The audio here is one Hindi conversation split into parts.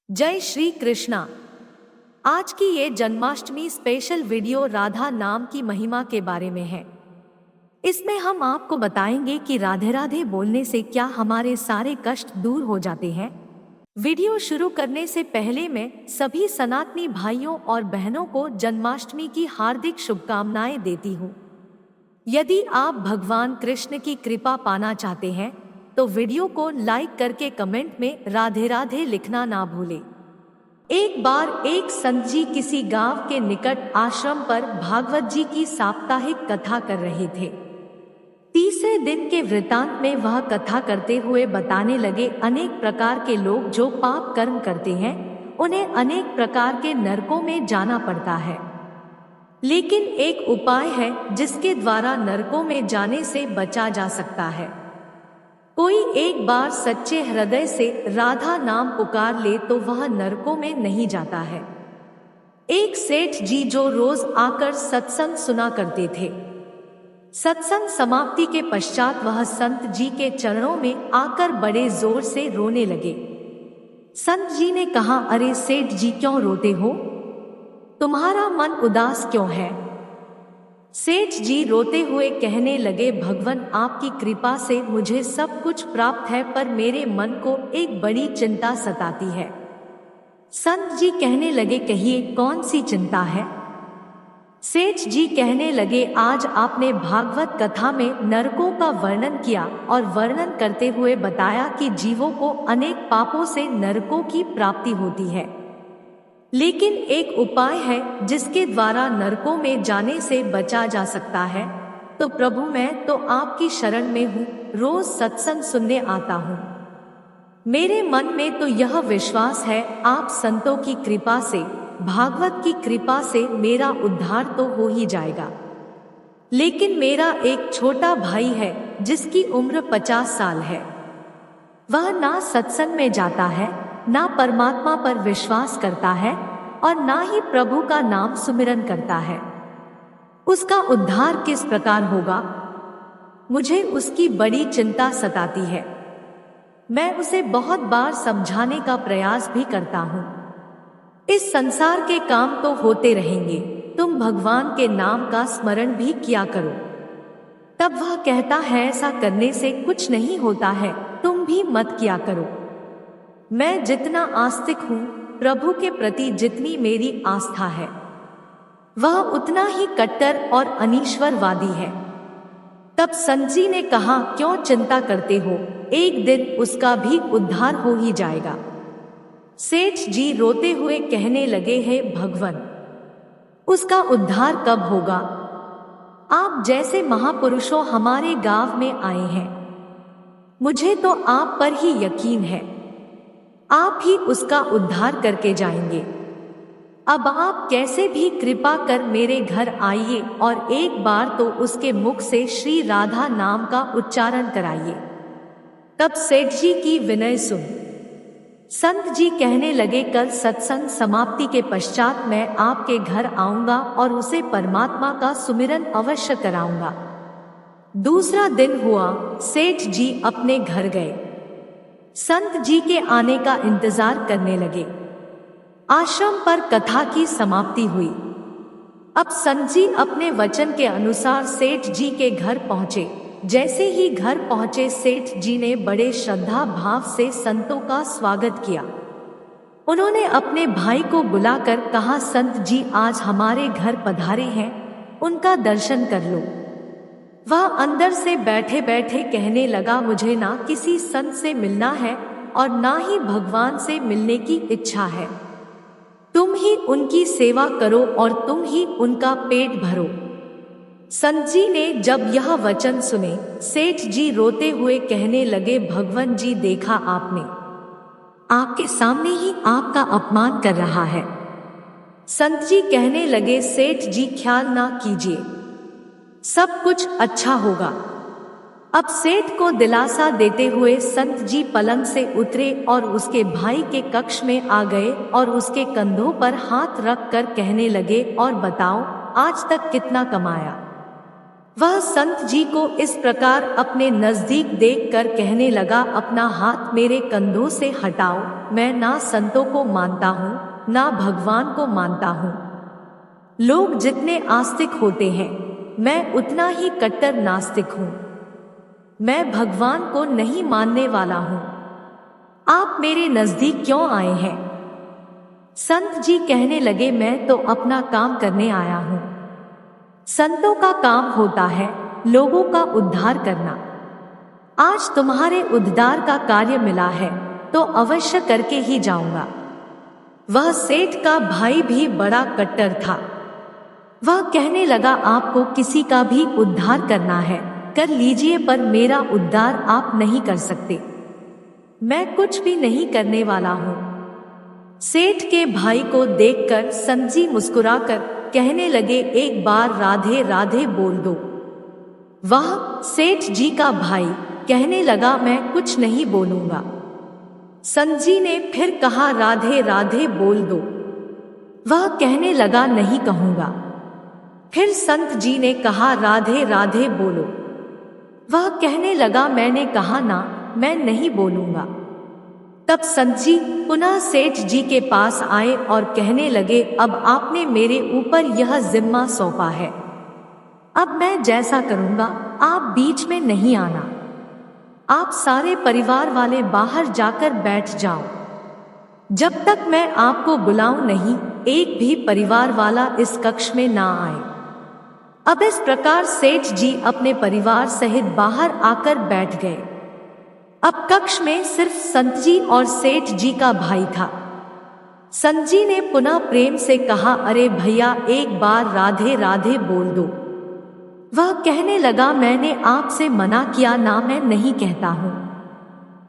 जय श्री कृष्णा। आज की ये जन्माष्टमी स्पेशल वीडियो राधा नाम की महिमा के बारे में है। इसमें हम आपको बताएंगे कि राधे राधे बोलने से क्या हमारे सारे कष्ट दूर हो जाते हैं। वीडियो शुरू करने से पहले मैं सभी सनातनी भाइयों और बहनों को जन्माष्टमी की हार्दिक शुभकामनाएं देती हूँ। यदि आप भगवान कृष्ण की कृपा पाना चाहते हैं तो वीडियो को लाइक करके कमेंट में राधे राधे लिखना ना भूलें। एक बार एक संत जी किसी गांव के निकट आश्रम पर भागवत जी की साप्ताहिक कथा कर रहे थे। तीसरे दिन के वृतांत में वह कथा करते हुए बताने लगे, अनेक प्रकार के लोग जो पाप कर्म करते हैं उन्हें अनेक प्रकार के नरकों में जाना पड़ता है, लेकिन एक उपाय है जिसके द्वारा नरकों में जाने से बचा जा सकता है। कोई एक बार सच्चे हृदय से राधा नाम पुकार ले तो वह नरकों में नहीं जाता है। एक सेठ जी जो रोज आकर सत्संग सुना करते थे, सत्संग समाप्ति के पश्चात वह संत जी के चरणों में आकर बड़े जोर से रोने लगे। संत जी ने कहा, अरे सेठ जी क्यों रोते हो? तुम्हारा मन उदास क्यों है? सेठ जी रोते हुए कहने लगे, भगवान आपकी कृपा से मुझे सब कुछ प्राप्त है, पर मेरे मन को एक बड़ी चिंता सताती है। संत जी कहने लगे, कहिए कौन सी चिंता है? सेठ जी कहने लगे, आज आपने भागवत कथा में नरकों का वर्णन किया और वर्णन करते हुए बताया कि जीवों को अनेक पापों से नरकों की प्राप्ति होती है, लेकिन एक उपाय है जिसके द्वारा नरकों में जाने से बचा जा सकता है। तो प्रभु मैं तो आपकी शरण में हूँ, रोज सत्संग सुनने आता हूँ। मेरे मन में तो यह विश्वास है आप संतों की कृपा से, भागवत की कृपा से मेरा उद्धार तो हो ही जाएगा। लेकिन मेरा एक छोटा भाई है जिसकी उम्र 50 साल है। वह ना सत्संग में जाता है, ना परमात्मा पर विश्वास करता है और ना ही प्रभु का नाम सुमिरन करता है। उसका उद्धार किस प्रकार होगा? मुझे उसकी बड़ी चिंता सताती है। मैं उसे बहुत बार समझाने का प्रयास भी करता हूँ। इस संसार के काम तो होते रहेंगे, तुम भगवान के नाम का स्मरण भी किया करो। तब वह कहता है, ऐसा करने से कुछ नहीं होता है, तुम भी मत किया करो। मैं जितना आस्तिक हूँ, प्रभु के प्रति जितनी मेरी आस्था है, वह उतना ही कट्टर और अनीश्वरवादी है। तब संत जी ने कहा, क्यों चिंता करते हो, एक दिन उसका भी उद्धार हो ही जाएगा। सेठ जी रोते हुए कहने लगे, हे भगवान उसका उद्धार कब होगा? आप जैसे महापुरुषों हमारे गांव में आए हैं, मुझे तो आप पर ही यकीन है, आप ही उसका उद्धार करके जाएंगे। अब आप कैसे भी कृपा कर मेरे घर आइए और एक बार तो उसके मुख से श्री राधा नाम का उच्चारण कराइए। तब सेठ जी की विनय सुन संत जी कहने लगे, कल सत्संग समाप्ति के पश्चात मैं आपके घर आऊंगा और उसे परमात्मा का सुमिरन अवश्य कराऊंगा। दूसरा दिन हुआ, सेठ जी अपने घर गए। संत जी के आने का इंतजार करने लगे। आश्रम पर कथा की समाप्ति हुई। अब संत जी अपने वचन के अनुसार सेठ जी के घर पहुंचे। जैसे ही घर पहुंचे, सेठ जी ने बड़े श्रद्धा भाव से संतों का स्वागत किया। उन्होंने अपने भाई को बुलाकर कहा, संत जी आज हमारे घर पधारे हैं, उनका दर्शन कर लो। वह अंदर से बैठे बैठे कहने लगा, मुझे ना किसी संत से मिलना है और ना ही भगवान से मिलने की इच्छा है। तुम ही उनकी सेवा करो और तुम ही उनका पेट भरो। संत जी ने जब यह वचन सुने, सेठ जी रोते हुए कहने लगे, भगवान जी देखा आपने, आपके सामने ही आपका अपमान कर रहा है। संत जी कहने लगे, सेठ जी ख्याल ना कीजिए, सब कुछ अच्छा होगा। अब सेठ को दिलासा देते हुए संत जी पलंग से उतरे और उसके भाई के कक्ष में आ गए और उसके कंधों पर हाथ रख कर कहने लगे, और बताओ आज तक कितना कमाया? वह संत जी को इस प्रकार अपने नजदीक देखकर कहने लगा, अपना हाथ मेरे कंधों से हटाओ। मैं ना संतों को मानता हूँ ना भगवान को मानता हूँ। लोग जितने आस्तिक होते हैं मैं उतना ही कट्टर नास्तिक हूँ। मैं भगवान को नहीं मानने वाला हूँ। आप मेरे नजदीक क्यों आए हैं? संत जी कहने लगे, मैं तो अपना काम करने आया हूँ। संतों का काम होता है लोगों का उद्धार करना। आज तुम्हारे उद्धार का कार्य मिला है तो अवश्य करके ही जाऊंगा। वह सेठ का भाई भी बड़ा कट्टर था। वह कहने लगा, आपको किसी का भी उद्धार करना है कर लीजिए, पर मेरा उद्धार आप नहीं कर सकते। मैं कुछ भी नहीं करने वाला हूँ। सेठ के भाई को देखकर संत जी मुस्कुराकर कहने लगे, एक बार राधे राधे बोल दो। वह सेठ जी का भाई कहने लगा, मैं कुछ नहीं बोलूंगा। संत जी ने फिर कहा, राधे राधे बोल दो। वह कहने लगा, नहीं कहूंगा। फिर संत जी ने कहा, राधे राधे बोलो। वह कहने लगा, मैंने कहा ना, मैं नहीं बोलूंगा। तब संत जी पुनः सेठ जी के पास आए और कहने लगे, अब आपने मेरे ऊपर यह जिम्मा सौंपा है, अब मैं जैसा करूंगा आप बीच में नहीं आना। आप सारे परिवार वाले बाहर जाकर बैठ जाओ। जब तक मैं आपको बुलाऊं नहीं, एक भी परिवार वाला इस कक्ष में ना आए। अब इस प्रकार सेठ जी अपने परिवार सहित बाहर आकर बैठ गए। अब कक्ष में सिर्फ संत जी और सेठ जी का भाई था। संत जी ने पुनः प्रेम से कहा, अरे भैया एक बार राधे राधे बोल दो। वह कहने लगा, मैंने आपसे मना किया ना, मैं नहीं कहता हूँ।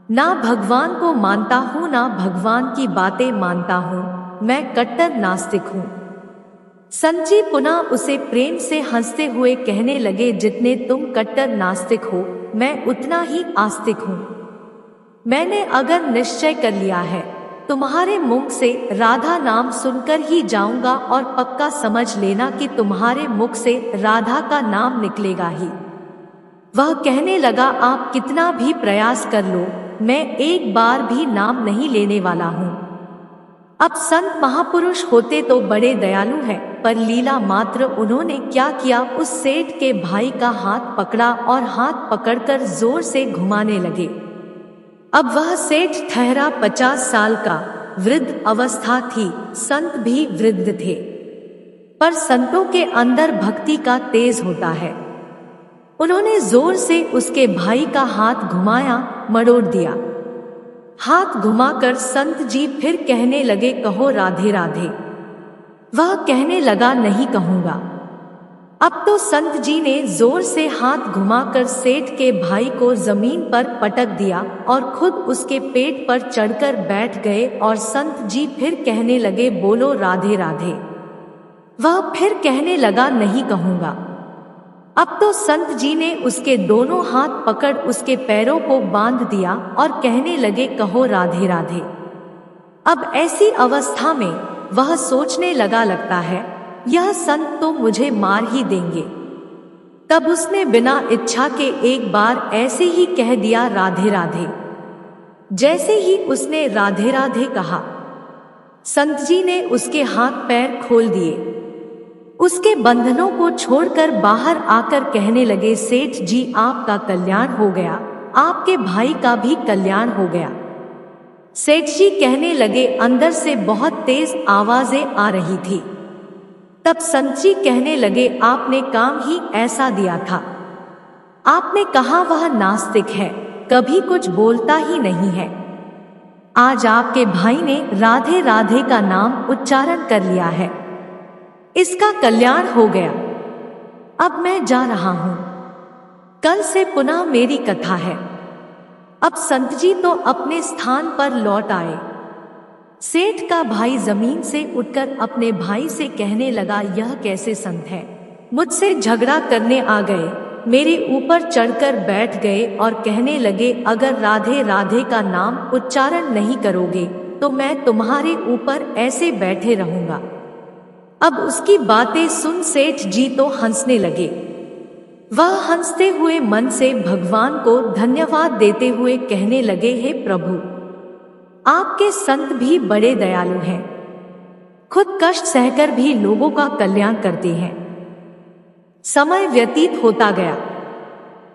ना भगवान को मानता हूँ ना भगवान की बातें मानता हूँ। मैं कट्टर नास्तिक हूँ। संत जी पुनः उसे प्रेम से हंसते हुए कहने लगे, जितने तुम कट्टर नास्तिक हो मैं उतना ही आस्तिक हूँ। मैंने अगर निश्चय कर लिया है, तुम्हारे मुख से राधा नाम सुनकर ही जाऊंगा और पक्का समझ लेना कि तुम्हारे मुख से राधा का नाम निकलेगा ही। वह कहने लगा, आप कितना भी प्रयास कर लो, मैं एक बार भी नाम नहीं लेने वाला हूँ। अब संत महापुरुष होते तो बड़े दयालु हैं, पर लीला मात्र उन्होंने क्या किया, उस सेठ के भाई का हाथ पकड़ा और हाथ पकड़कर जोर से घुमाने लगे। अब वह सेठ ठहरा 50 साल का, वृद्ध अवस्था थी, संत भी वृद्ध थे, पर संतों के अंदर भक्ति का तेज होता है। उन्होंने जोर से उसके भाई का हाथ घुमाया, मरोड़ दिया। हाथ घुमाकर संत जी फिर कहने लगे, कहो राधे राधे। वह कहने लगा, नहीं कहूंगा। अब तो संत जी ने जोर से हाथ घुमाकर सेठ के भाई को जमीन पर पटक दिया और खुद उसके पेट पर चढ़कर बैठ गए और संत जी फिर कहने लगे, बोलो राधे राधे। वह फिर कहने लगा, नहीं कहूंगा। अब तो संत जी ने उसके दोनों हाथ पकड़ उसके पैरों को बांध दिया और कहने लगे, कहो राधे राधे। अब ऐसी अवस्था में वह सोचने लगा, लगता है यह संत तो मुझे मार ही देंगे। तब उसने बिना इच्छा के एक बार ऐसे ही कह दिया, राधे राधे। जैसे ही उसने राधे राधे कहा, संत जी ने उसके हाथ पैर खोल दिए, उसके बंधनों को छोड़कर बाहर आकर कहने लगे, सेठ जी आपका कल्याण हो गया, आपके भाई का भी कल्याण हो गया। सेठ जी कहने लगे, अंदर से बहुत तेज आवाजें आ रही थी। तब संत जी कहने लगे, आपने काम ही ऐसा दिया था। आपने कहा वह नास्तिक है, कभी कुछ बोलता ही नहीं है। आज आपके भाई ने राधे राधे का नाम उच्चारण कर लिया है, इसका कल्याण हो गया। अब मैं जा रहा हूं, कल से पुनः मेरी कथा है। अब संत जी तो अपने स्थान पर लौट आए। सेठ का भाई जमीन से उठकर अपने भाई से कहने लगा, यह कैसे संत है, मुझसे झगड़ा करने आ गए, मेरे ऊपर चढ़कर बैठ गए और कहने लगे, अगर राधे राधे का नाम उच्चारण नहीं करोगे तो मैं तुम्हारे ऊपर ऐसे बैठे रहूंगा। अब उसकी बातें सुन सेठ जी तो हंसने लगे। वह हंसते हुए मन से भगवान को धन्यवाद देते हुए कहने लगे, हे प्रभु, आपके संत भी बड़े दयालु हैं, खुद कष्ट सहकर भी लोगों का कल्याण करते हैं। समय व्यतीत होता गया।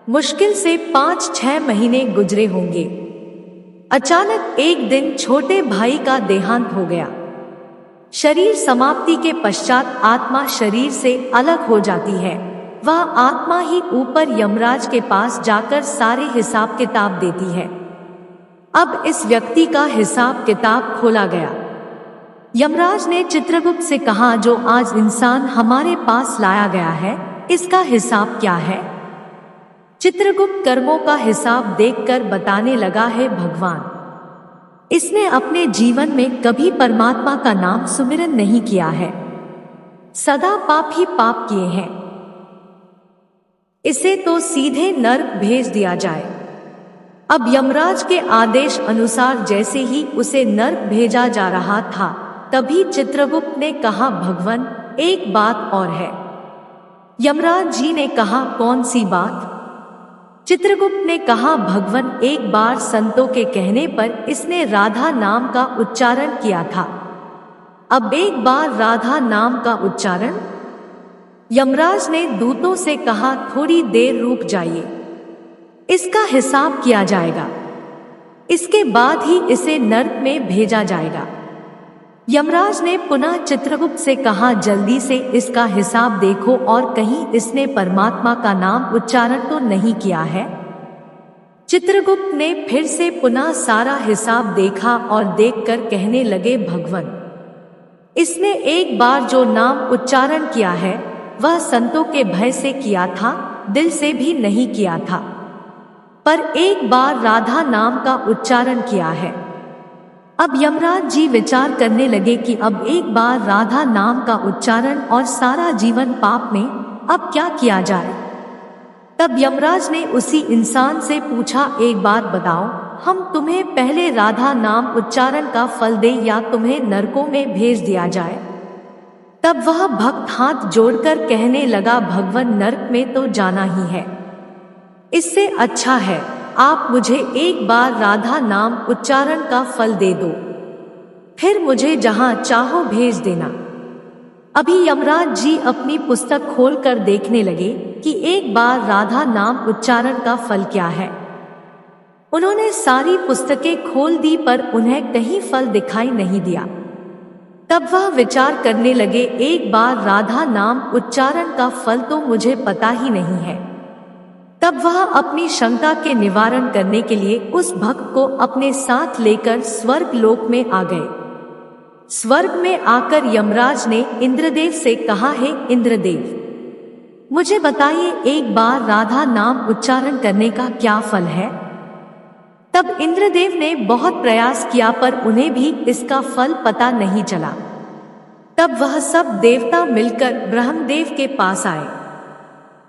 मुश्किल से 5-6 महीने गुजरे होंगे। अचानक एक दिन छोटे भाई का देहांत हो गया। शरीर समाप्ति के पश्चात आत्मा शरीर से अलग हो जाती है। वह आत्मा ही ऊपर यमराज के पास जाकर सारे हिसाब किताब देती है। अब इस व्यक्ति का हिसाब किताब खोला गया। यमराज ने चित्रगुप्त से कहा, जो आज इंसान हमारे पास लाया गया है, इसका हिसाब क्या है? चित्रगुप्त कर्मों का हिसाब देखकर बताने लगा, है भगवान, इसने अपने जीवन में कभी परमात्मा का नाम सुमिरन नहीं किया है, सदा पाप ही पाप किए हैं। इसे तो सीधे नरक भेज दिया जाए। अब यमराज के आदेश अनुसार जैसे ही उसे नरक भेजा जा रहा था, तभी चित्रगुप्त ने कहा, भगवान, एक बात और है। यमराज जी ने कहा, कौन सी बात? चित्रगुप्त ने कहा, भगवान, एक बार संतों के कहने पर इसने राधा नाम का उच्चारण किया था। अब एक बार राधा नाम का उच्चारण। यमराज ने दूतों से कहा, थोड़ी देर रुक जाइए, इसका हिसाब किया जाएगा, इसके बाद ही इसे नरक में भेजा जाएगा। यमराज ने पुनः चित्रगुप्त से कहा, जल्दी से इसका हिसाब देखो और कहीं इसने परमात्मा का नाम उच्चारण तो नहीं किया है। चित्रगुप्त ने फिर से पुनः सारा हिसाब देखा और देखकर कहने लगे, भगवान, इसने एक बार जो नाम उच्चारण किया है वह संतों के भय से किया था, दिल से भी नहीं किया था, पर एक बार राधा नाम का उच्चारण किया है। अब यमराज जी विचार करने लगे कि अब एक बार राधा नाम का उच्चारण और सारा जीवन पाप में, अब क्या किया जाए? तब यमराज ने उसी इंसान से पूछा, एक बात बताओ, हम तुम्हें पहले राधा नाम उच्चारण का फल दें या तुम्हें नरकों में भेज दिया जाए? तब वह भक्त हाथ जोड़कर कहने लगा, भगवान, नरक में तो जाना ही है, इससे अच्छा है आप मुझे एक बार राधा नाम उच्चारण का फल दे दो, फिर मुझे जहां चाहो भेज देना। अभी यमराज जी अपनी पुस्तक खोलकर देखने लगे कि एक बार राधा नाम उच्चारण का फल क्या है। उन्होंने सारी पुस्तकें खोल दी पर उन्हें कहीं फल दिखाई नहीं दिया। तब वह विचार करने लगे, एक बार राधा नाम उच्चारण का फल तो मुझे पता ही नहीं है। तब वह अपनी शंका के निवारण करने के लिए उस भक्त को अपने साथ लेकर स्वर्ग लोक में आ गए। स्वर्ग में आकर यमराज ने इंद्रदेव से कहा, है इंद्रदेव, मुझे बताइए एक बार राधा नाम उच्चारण करने का क्या फल है? तब इंद्रदेव ने बहुत प्रयास किया पर उन्हें भी इसका फल पता नहीं चला। तब वह सब देवता मिलकर ब्रह्मदेव के पास आए।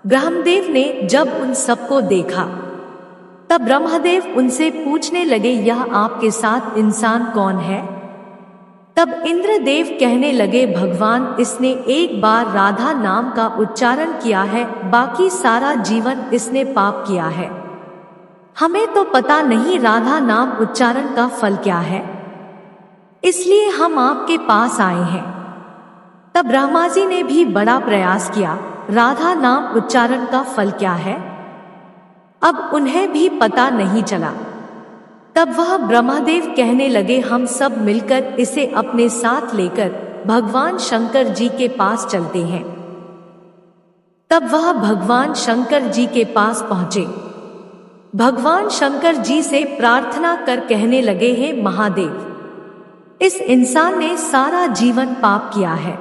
ब्रह्मदेव ने जब उन सबको देखा तब ब्रह्मदेव उनसे पूछने लगे, यह आपके साथ इंसान कौन है? तब इंद्रदेव कहने लगे, भगवान, इसने एक बार राधा नाम का उच्चारण किया है, बाकी सारा जीवन इसने पाप किया है। हमें तो पता नहीं राधा नाम उच्चारण का फल क्या है, इसलिए हम आपके पास आए हैं। तब ब्रह्मा जी ने भी बड़ा प्रयास किया, राधा नाम उच्चारण का फल क्या है? अब उन्हें भी पता नहीं चला। तब वह ब्रह्मदेव कहने लगे, हम सब मिलकर इसे अपने साथ लेकर भगवान शंकर जी के पास चलते हैं। तब वह भगवान शंकर जी के पास पहुंचे। भगवान शंकर जी से प्रार्थना कर कहने लगे, हे महादेव, इस इंसान ने सारा जीवन पाप किया है,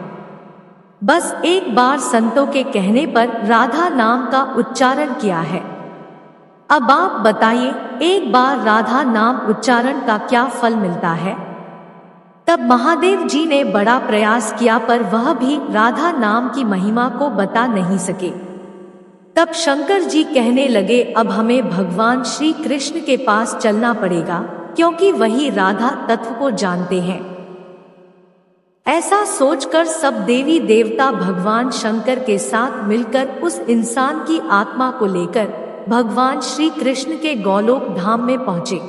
बस एक बार संतों के कहने पर राधा नाम का उच्चारण किया है। अब आप बताइए, एक बार राधा नाम उच्चारण का क्या फल मिलता है? तब महादेव जी ने बड़ा प्रयास किया पर वह भी राधा नाम की महिमा को बता नहीं सके। तब शंकर जी कहने लगे, अब हमें भगवान श्री कृष्ण के पास चलना पड़ेगा, क्योंकि वही राधा तत्व को जानते हैं। ऐसा सोचकर सब देवी देवता भगवान शंकर के साथ मिलकर उस इंसान की आत्मा को लेकर भगवान श्री कृष्ण के गोलोक धाम में पहुंचे।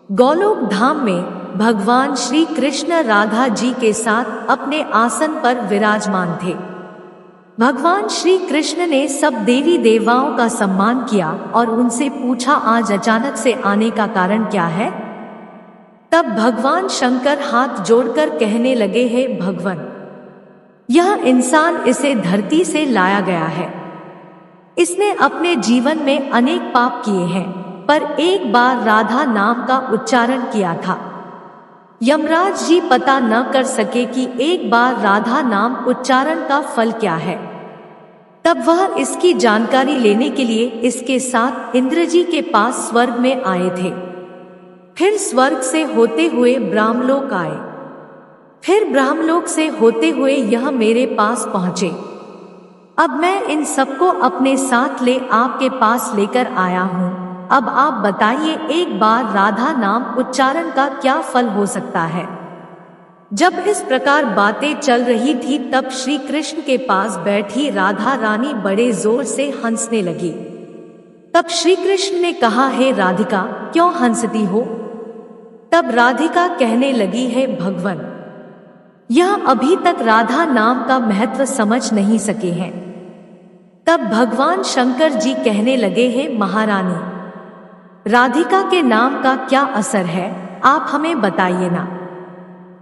गोलोक धाम में भगवान श्री कृष्ण राधा जी के साथ अपने आसन पर विराजमान थे। भगवान श्री कृष्ण ने सब देवी देवताओं का सम्मान किया और उनसे पूछा, आज अचानक से आने का कारण क्या है? तब भगवान शंकर हाथ जोड़कर कहने लगे, हे भगवान, यह इंसान इसे धरती से लाया गया है। इसने अपने जीवन में अनेक पाप किए हैं, पर एक बार राधा नाम का उच्चारण किया था। यमराज जी पता न कर सके कि एक बार राधा नाम उच्चारण का फल क्या है। तब वह इसकी जानकारी लेने के लिए इसके साथ इंद्र जी के पास स्वर्ग में आए थे। फिर स्वर्ग से होते हुए ब्रह्मलोक आए। फिर ब्रह्मलोक से होते हुए यह मेरे पास पहुंचे। अब मैं इन सबको अपने साथ ले आपके पास लेकर आया हूँ। अब आप बताइए, एक बार राधा नाम उच्चारण का क्या फल हो सकता है? जब इस प्रकार बातें चल रही थी तब श्री कृष्ण के पास बैठी राधा रानी बड़े जोर से हंसने लगी। तब श्री कृष्ण ने कहा, हे राधिका, क्यों हंसती हो? तब राधिका कहने लगी, है भगवान, यह अभी तक राधा नाम का महत्व समझ नहीं सके हैं। तब भगवान शंकर जी कहने लगे, हे महारानी, राधिका के नाम का क्या असर है, आप हमें बताइए ना।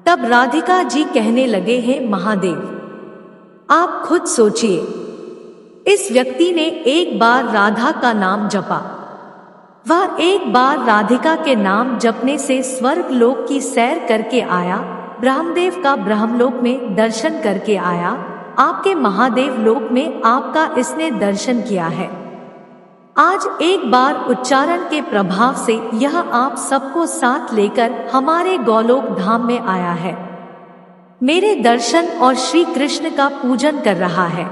तब राधिका जी कहने लगे, हे महादेव, आप खुद सोचिए, इस व्यक्ति ने एक बार राधा का नाम जपा। वह एक बार राधिका के नाम जपने से स्वर्ग लोक की सैर करके आया, ब्रह्मदेव का ब्रह्मलोक में दर्शन करके आया, आपके महादेव लोक में आपका इसने दर्शन किया है। आज एक बार उच्चारण के प्रभाव से यह आप सबको साथ लेकर हमारे गोलोक धाम में आया है, मेरे दर्शन और श्री कृष्ण का पूजन कर रहा है।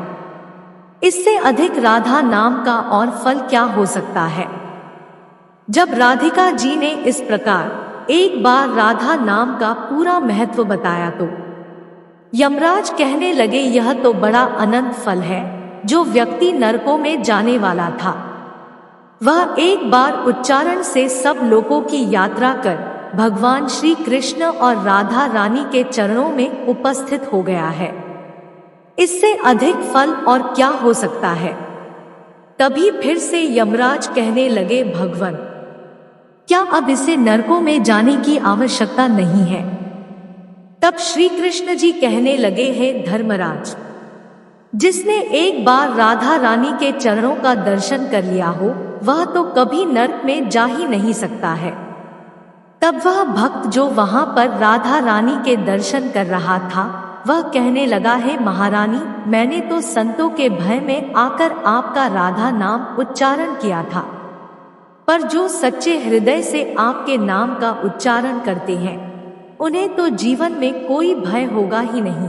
इससे अधिक राधा नाम का और फल क्या हो सकता है? जब राधिका जी ने इस प्रकार एक बार राधा नाम का पूरा महत्व बताया तो यमराज कहने लगे, यह तो बड़ा अनंत फल है। जो व्यक्ति नरकों में जाने वाला था, वह एक बार उच्चारण से सब लोगों की यात्रा कर भगवान श्री कृष्ण और राधा रानी के चरणों में उपस्थित हो गया है। इससे अधिक फल और क्या हो सकता है? तभी फिर से यमराज कहने लगे, भगवान, क्या अब इसे नरकों में जाने की आवश्यकता नहीं है? तब श्री कृष्ण जी कहने लगे, हे धर्मराज, जिसने एक बार राधा रानी के चरणों का दर्शन कर लिया हो, वह तो कभी नर्क में जा ही नहीं सकता है। तब वह भक्त जो वहां पर राधा रानी के दर्शन कर रहा था, वह कहने लगा, है महारानी, मैंने तो संतों के भय में आकर आपका राधा नाम उच्चारण किया था, पर जो सच्चे हृदय से आपके नाम का उच्चारण करते हैं, उन्हें तो जीवन में कोई भय होगा ही नहीं।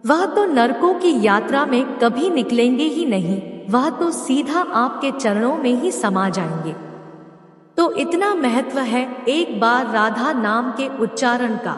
वह तो नरकों की यात्रा में कभी निकलेंगे ही नहीं, वह तो सीधा आपके चरणों में ही समा जाएंगे। तो इतना महत्व है एक बार राधा नाम के उच्चारण का।